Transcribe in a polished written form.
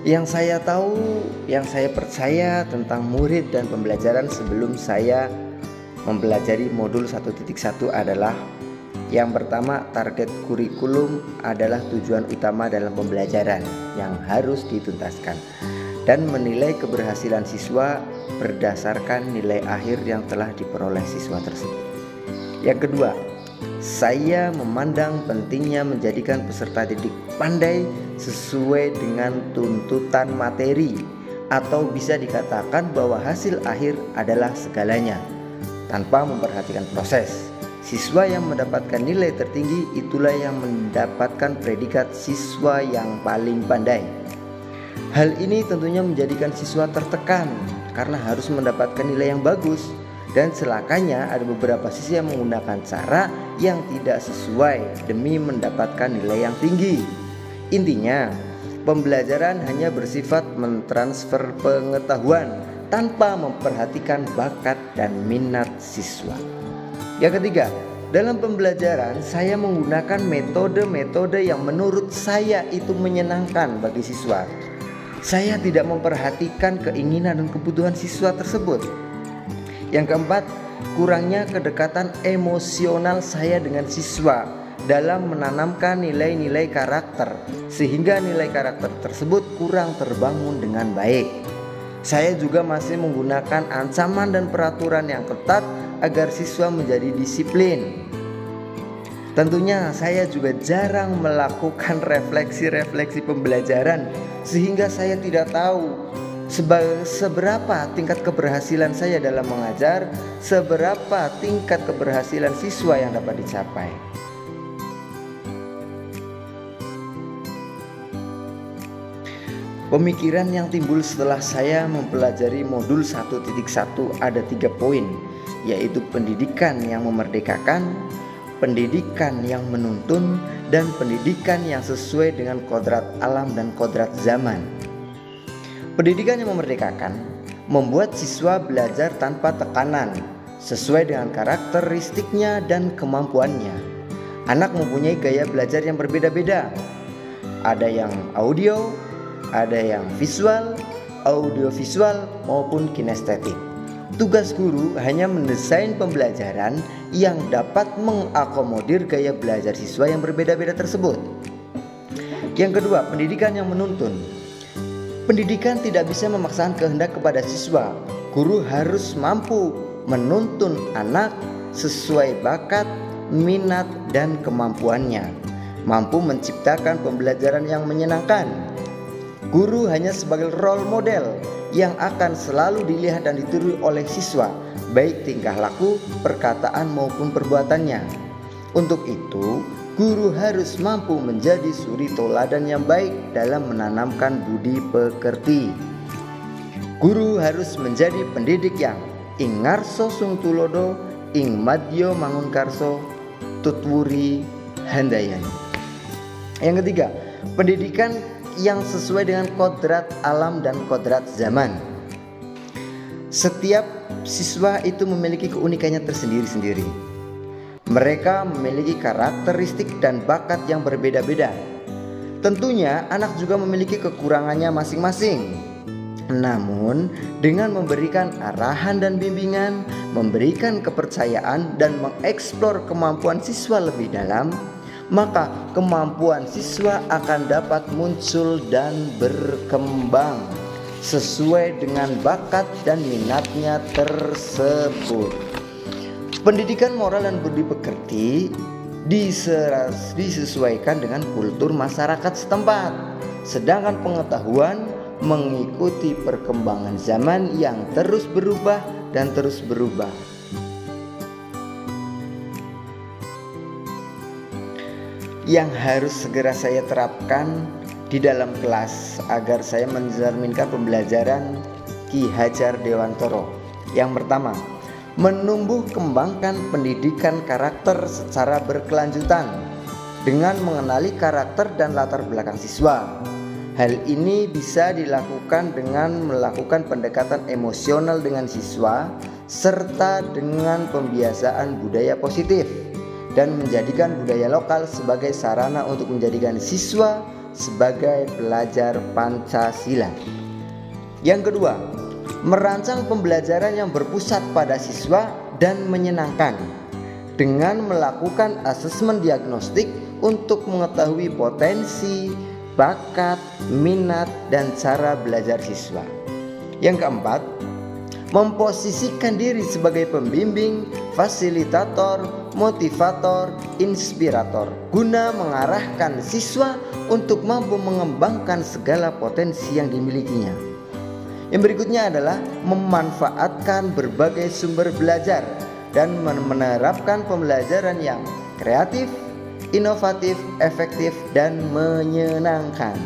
Yang saya tahu, yang saya percaya tentang murid dan pembelajaran sebelum saya mempelajari modul 1.1 adalah yang pertama, target kurikulum adalah tujuan utama dalam pembelajaran yang harus dituntaskan, dan menilai keberhasilan siswa berdasarkan nilai akhir yang telah diperoleh siswa tersebut. Yang kedua, saya memandang pentingnya menjadikan peserta didik pandai sesuai dengan tuntutan materi, atau bisa dikatakan bahwa hasil akhir adalah segalanya tanpa memperhatikan proses. Siswa yang mendapatkan nilai tertinggi itulah yang mendapatkan predikat siswa yang paling pandai. Hal ini tentunya menjadikan siswa tertekan karena harus mendapatkan nilai yang bagus, dan celakanya ada beberapa siswa yang menggunakan cara yang tidak sesuai demi mendapatkan nilai yang tinggi. Intinya, pembelajaran hanya bersifat mentransfer pengetahuan tanpa memperhatikan bakat dan minat siswa. Yang ketiga, dalam pembelajaran saya menggunakan metode-metode yang menurut saya itu menyenangkan bagi siswa. Saya tidak memperhatikan keinginan dan kebutuhan siswa tersebut. Yang keempat, kurangnya kedekatan emosional saya dengan siswa dalam menanamkan nilai-nilai karakter, sehingga nilai karakter tersebut kurang terbangun dengan baik. Saya juga masih menggunakan ancaman dan peraturan yang ketat agar siswa menjadi disiplin. Tentunya saya juga jarang melakukan refleksi-refleksi pembelajaran, sehingga saya tidak tahu seberapa tingkat keberhasilan saya dalam mengajar, seberapa tingkat keberhasilan siswa yang dapat dicapai. Pemikiran yang timbul setelah saya mempelajari modul 1.1 ada 3 poin, yaitu pendidikan yang memerdekakan, pendidikan yang menuntun, dan pendidikan yang sesuai dengan kodrat alam dan kodrat zaman. Pendidikan yang memerdekakan membuat siswa belajar tanpa tekanan, sesuai dengan karakteristiknya dan kemampuannya. Anak mempunyai gaya belajar yang berbeda-beda. Ada yang audio, ada yang visual, audiovisual maupun kinestetik. Tugas guru hanya mendesain pembelajaran yang dapat mengakomodir gaya belajar siswa yang berbeda-beda tersebut. Yang kedua, pendidikan yang menuntun. Pendidikan tidak bisa memaksakan kehendak kepada siswa. Guru harus mampu menuntun anak sesuai bakat, minat, dan kemampuannya. Mampu menciptakan pembelajaran yang menyenangkan. Guru hanya sebagai role model yang akan selalu dilihat dan ditiru oleh siswa, baik tingkah laku, perkataan maupun perbuatannya. Untuk itu, guru harus mampu menjadi suri toladan yang baik dalam menanamkan budi pekerti. Guru harus menjadi pendidik yang ing ngarso sung tulodo, ing madyo mangunkarso, tutwuri handayani. Yang ketiga, pendidikan yang sesuai dengan kodrat alam dan kodrat zaman. Setiap siswa itu memiliki keunikannya tersendiri-sendiri. Mereka memiliki karakteristik dan bakat yang berbeda-beda. Tentunya anak juga memiliki kekurangannya masing-masing. Namun dengan memberikan arahan dan bimbingan, memberikan kepercayaan dan mengeksplor kemampuan siswa lebih dalam, maka kemampuan siswa akan dapat muncul dan berkembang sesuai dengan bakat dan minatnya tersebut. Pendidikan moral dan budi pekerti disesuaikan dengan kultur masyarakat setempat, sedangkan pengetahuan mengikuti perkembangan zaman yang terus berubah dan terus berubah. Yang harus segera saya terapkan di dalam kelas agar saya mencerminkan pembelajaran Ki Hajar Dewantoro. Yang pertama, menumbuh kembangkan pendidikan karakter secara berkelanjutan dengan mengenali karakter dan latar belakang siswa. Hal ini bisa dilakukan dengan melakukan pendekatan emosional dengan siswa serta dengan pembiasaan budaya positif, dan menjadikan budaya lokal sebagai sarana untuk menjadikan siswa sebagai pelajar Pancasila. Yang kedua, merancang pembelajaran yang berpusat pada siswa dan menyenangkan dengan melakukan asesmen diagnostik untuk mengetahui potensi, bakat, minat, dan cara belajar siswa. Yang keempat, memposisikan diri sebagai pembimbing, fasilitator, motivator, inspirator guna mengarahkan siswa untuk mampu mengembangkan segala potensi yang dimilikinya. Yang berikutnya adalah memanfaatkan berbagai sumber belajar dan menerapkan pembelajaran yang kreatif, inovatif, efektif, dan menyenangkan.